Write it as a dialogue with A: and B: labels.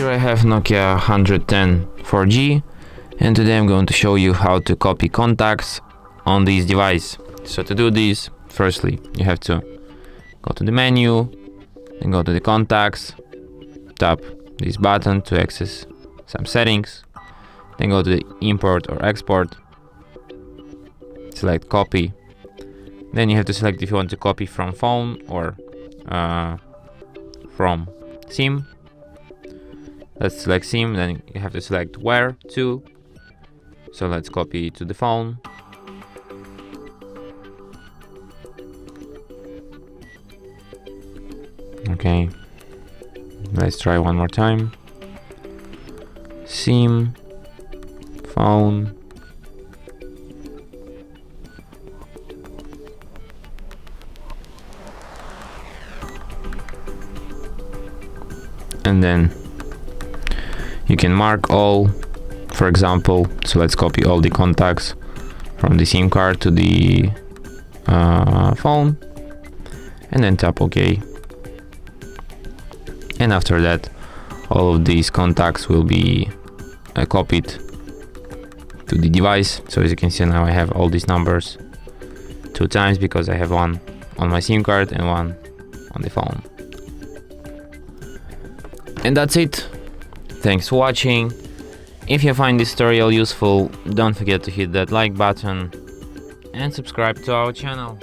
A: Here I have Nokia 110 4G, and today I'm going to show you how to copy contacts on this device. So to do this, firstly you have to go to the menu, then go to the contacts, tap this button to access some settings, then go to the import or export, select copy, then you have to select if you want to copy from phone or from SIM. Let's select SIM, then you have to select where to. So let's copy to the phone. Okay, let's try one more time. SIM, phone, and then you can mark all, for example. So let's copy all the contacts from the SIM card to the phone, and then tap OK. And after that, all of these contacts will be copied to the device. So as you can see, now I have all these numbers 2 times because I have one on my SIM card and one on the phone. And that's it. Thanks for watching. If you find this tutorial useful, don't forget to hit that like button and subscribe to our channel.